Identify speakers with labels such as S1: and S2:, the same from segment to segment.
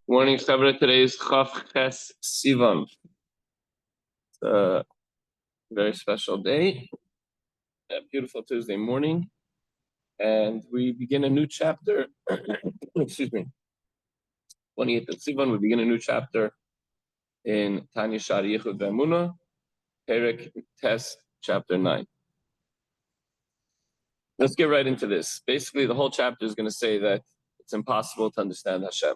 S1: Morning, Sabra. Today is Chaf Ches Sivan. It's a very special day, a beautiful Tuesday morning, and we begin a new chapter. Excuse me. 28th of Sivan, we begin a new chapter in Tanya Shari Yichud Ve'emunah, Perek Tes, chapter 9. Let's get right into this. Basically, the whole chapter is going to say that it's impossible to understand Hashem.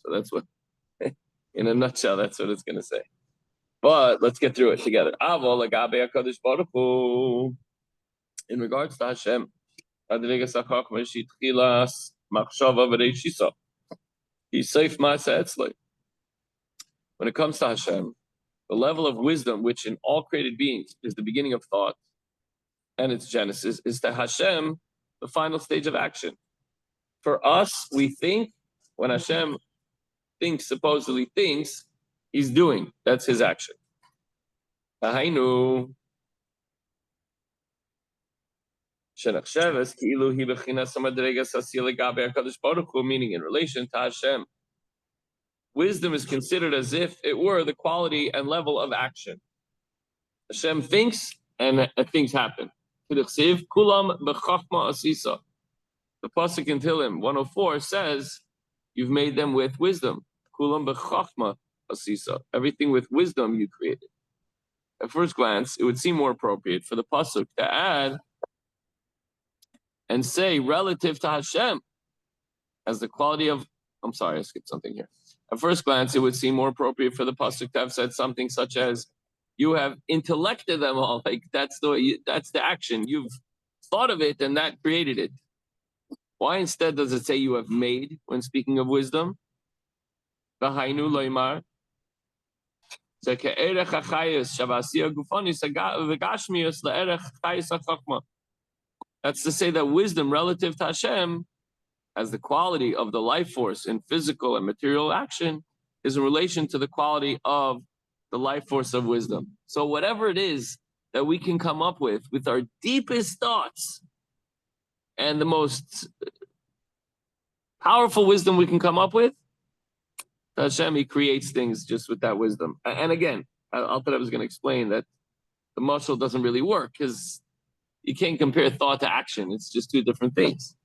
S1: So that's what, in a nutshell, that's what it's going to say. But let's get through it together. In regards to Hashem, when it comes to Hashem, the level of wisdom, which in all created beings is the beginning of thought and its genesis, is to Hashem the final stage of action. For us, we think when Hashem supposedly thinks, he's doing. That's his action. Meaning, in relation to Hashem, wisdom is considered as if it were the quality and level of action. Hashem thinks, and things happen. The pasuk in Tehillim 104 says, "You've made them with wisdom." Kulam b'chachma asisa. Everything with wisdom you created. At first glance, it would seem more appropriate for the pasuk to add and say relative to Hashem as the quality of. I'm sorry, I skipped something here. At first glance, it would seem more appropriate for the pasuk to have said something such as, "You have intellected them all." Like that's the action. You've thought of it, and that created it. Why instead does it say you have made when speaking of wisdom? V'hainu loymar. That's to say that wisdom relative to Hashem, as the quality of the life force in physical and material action, is in relation to the quality of the life force of wisdom. So whatever it is that we can come up with our deepest thoughts and the most powerful wisdom we can come up with, Hashem, he creates things just with that wisdom. And again, I thought I was going to explain that the muscle doesn't really work because you can't compare thought to action. It's just two different things.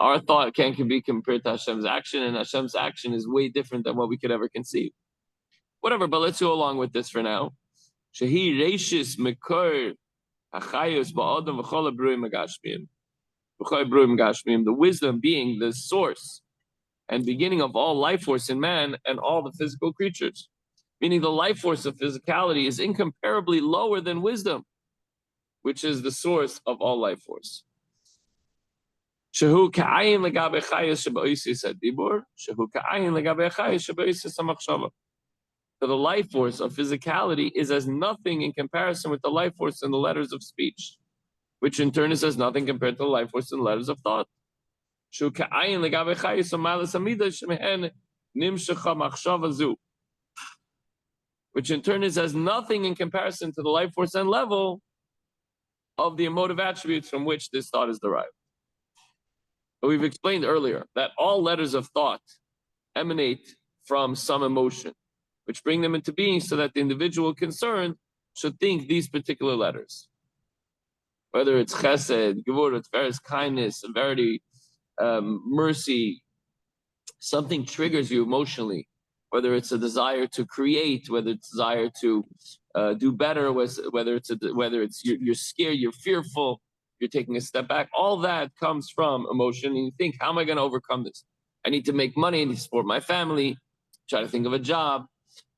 S1: Our thought can't be compared to Hashem's action, and Hashem's action is way different than what we could ever conceive. Whatever, but let's go along with this for now. Shehi reishis mekor hachayos ba'adam v'chol habruim hagashmiyim. V'chol habruim hagashmiyim, the wisdom being the source and beginning of all life force in man and all the physical creatures. Meaning the life force of physicality is incomparably lower than wisdom, which is the source of all life force. Shehu ka'ayin legabe chayos sheba'osis hadibur, shehu ka'ayin legabe chayos sheba'osis hamachshava. So the life force of physicality is as nothing in comparison with the life force in the letters of speech, which in turn is as nothing compared to the life force in the letters of thought. Which in turn is as nothing in comparison to the life force and level of the emotive attributes from which this thought is derived. But we've explained earlier that all letters of thought emanate from some emotion, which bring them into being so that the individual concerned should think these particular letters. Whether it's chesed, gevurah, it's kindness, severity, mercy, something triggers you emotionally, whether it's a desire to create, whether it's a desire to do better, whether it's you're scared, you're fearful, you're taking a step back. All that comes from emotion, and you think, how am I going to overcome this? I need to make money, I need to support my family, try to think of a job.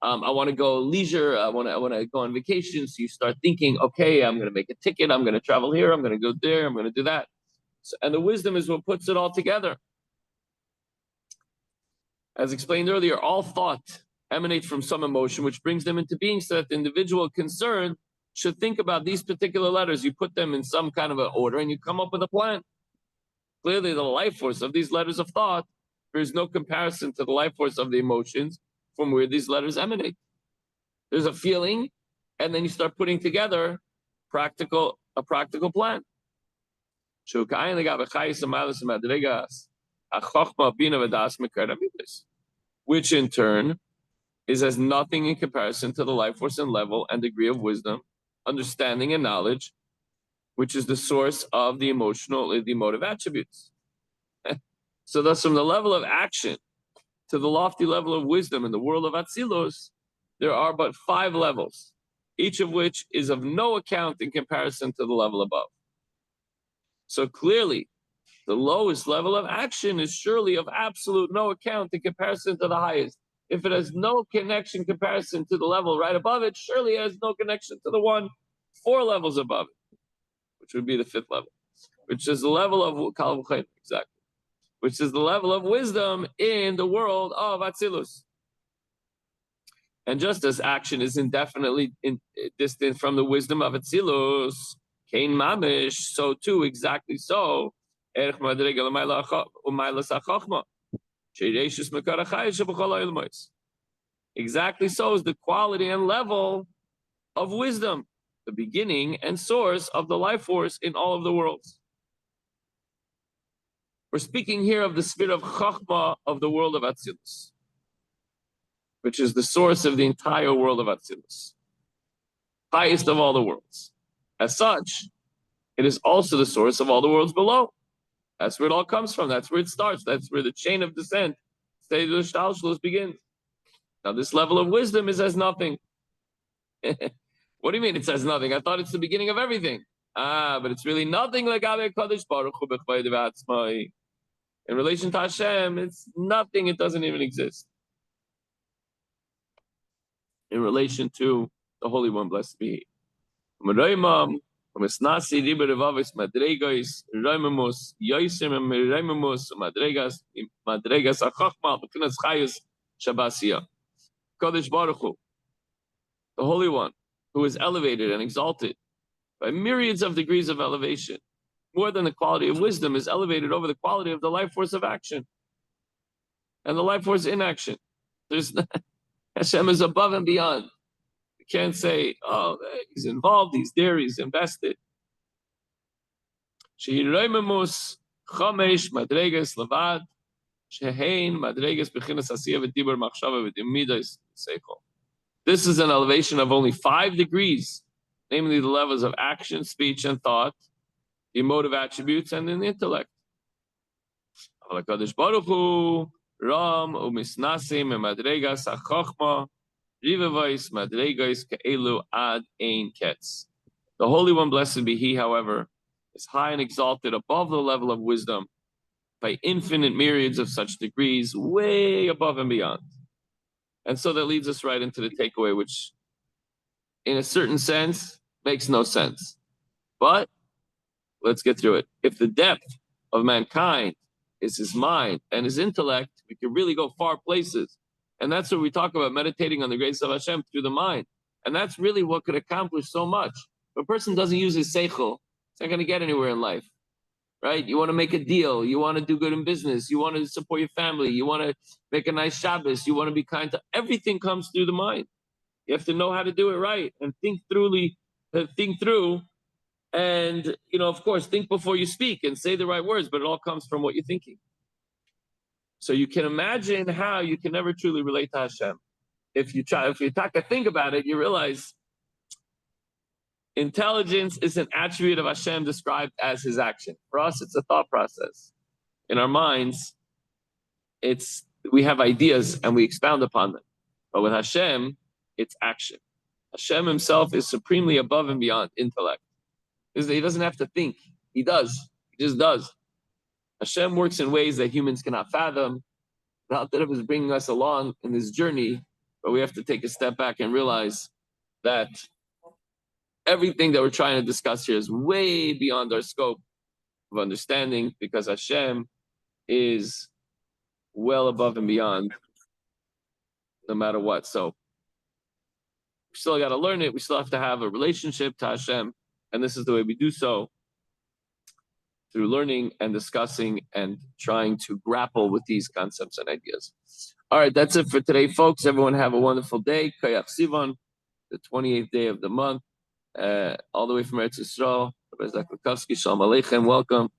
S1: I want to go leisure. I want to go on vacation. So you start thinking, okay, I'm going to make a ticket. I'm going to travel here. I'm going to go there. I'm going to do that. And the wisdom is what puts it all together. As explained earlier, all thought emanates from some emotion, which brings them into being so that the individual concerned should think about these particular letters. You put them in some kind of an order and you come up with a plan. Clearly, the life force of these letters of thought, there's no comparison to the life force of the emotions from where these letters emanate. There's a feeling, and then you start putting together a practical plan. which in turn is as nothing in comparison to the life force and level and degree of wisdom, understanding, and knowledge, which is the source of the emotive attributes. So thus, from the level of action to the lofty level of wisdom in the world of Atzilus, there are but 5 levels, each of which is of no account in comparison to the level above. So clearly, the lowest level of action is surely of absolute no account in comparison to the highest. If it has no connection comparison to the level right above it, surely it has no connection to the one 4 levels above it, which would be the 5th level, which is the level of exactly, which is the level of wisdom in the world of Atzilus. And just as action is indefinitely distant from the wisdom of Atzilus, Kain Mamish, so too, exactly so, exactly so is the quality and level of wisdom, the beginning and source of the life force in all of the worlds. We're speaking here of the spirit of Chachma of the world of Atzilus, which is the source of the entire world of Atzilus, highest of all the worlds. As such, it is also the source of all the worlds below. That's where it all comes from. That's where it starts. That's where the chain of descent, stage of Shtalshlus, begins. Now, this level of wisdom is as nothing. What do you mean it says nothing? I thought it's the beginning of everything. But it's really nothing like Kadosh Baruch Hu b'chvayde v'atzmai. In relation to Hashem, it's nothing. It doesn't even exist. In relation to the Holy One, blessed be He. Misnasi ribe revavis madregas reimamus yoisim reimamus madregas achachma b'kinas chayus shabasia. Kadosh Baruch Hu, the Holy One, who is elevated and exalted by myriads of degrees of elevation, more than the quality of wisdom, is elevated over the quality of the life force of action and the life force in action. There's Hashem is above and beyond. Can't say, oh, he's involved, he's there, he's invested. Shehireimamus chomesh madregas levad shehein madregas bechinas asiya v'dibur machshava v'dimidas seichel. This is an elevation of only 5 degrees, namely the levels of action, speech, and thought, the emotive attributes, and in the intellect. Kadosh Baruch Hu ram umisnasim madregas achachma. The Holy One, blessed be He, however, is high and exalted above the level of wisdom by infinite myriads of such degrees, way above and beyond. And so that leads us right into the takeaway, which in a certain sense makes no sense. But let's get through it. If the depth of mankind is his mind and his intellect, we can really go far places. And that's what we talk about, meditating on the grace of Hashem through the mind. And that's really what could accomplish so much. If a person doesn't use his seichel, it's not going to get anywhere in life, right? You want to make a deal. You want to do good in business. You want to support your family. You want to make a nice Shabbos. You want to be kind to everything comes through the mind. You have to know how to do it right and think through, and, of course, think before you speak and say the right words, but it all comes from what you're thinking. So you can imagine how you can never truly relate to Hashem. If you think about it, you realize intelligence is an attribute of Hashem described as His action. For us, it's a thought process. In our minds, we have ideas and we expound upon them. But with Hashem, it's action. Hashem Himself is supremely above and beyond intellect. He doesn't have to think. He does. He just does. Hashem works in ways that humans cannot fathom. The Alter is bringing us along in this journey, but we have to take a step back and realize that everything that we're trying to discuss here is way beyond our scope of understanding, because Hashem is well above and beyond no matter what. So we still got to learn it. We still have to have a relationship to Hashem, and this is the way we do so, through learning and discussing and trying to grapple with these concepts and ideas. All right, that's it for today, folks. Everyone have a wonderful day. Kayach Sivan, the 28th day of the month, all the way from Eretz Yisrael. Rabbi Zaklikowski, Shalom Aleichem, welcome.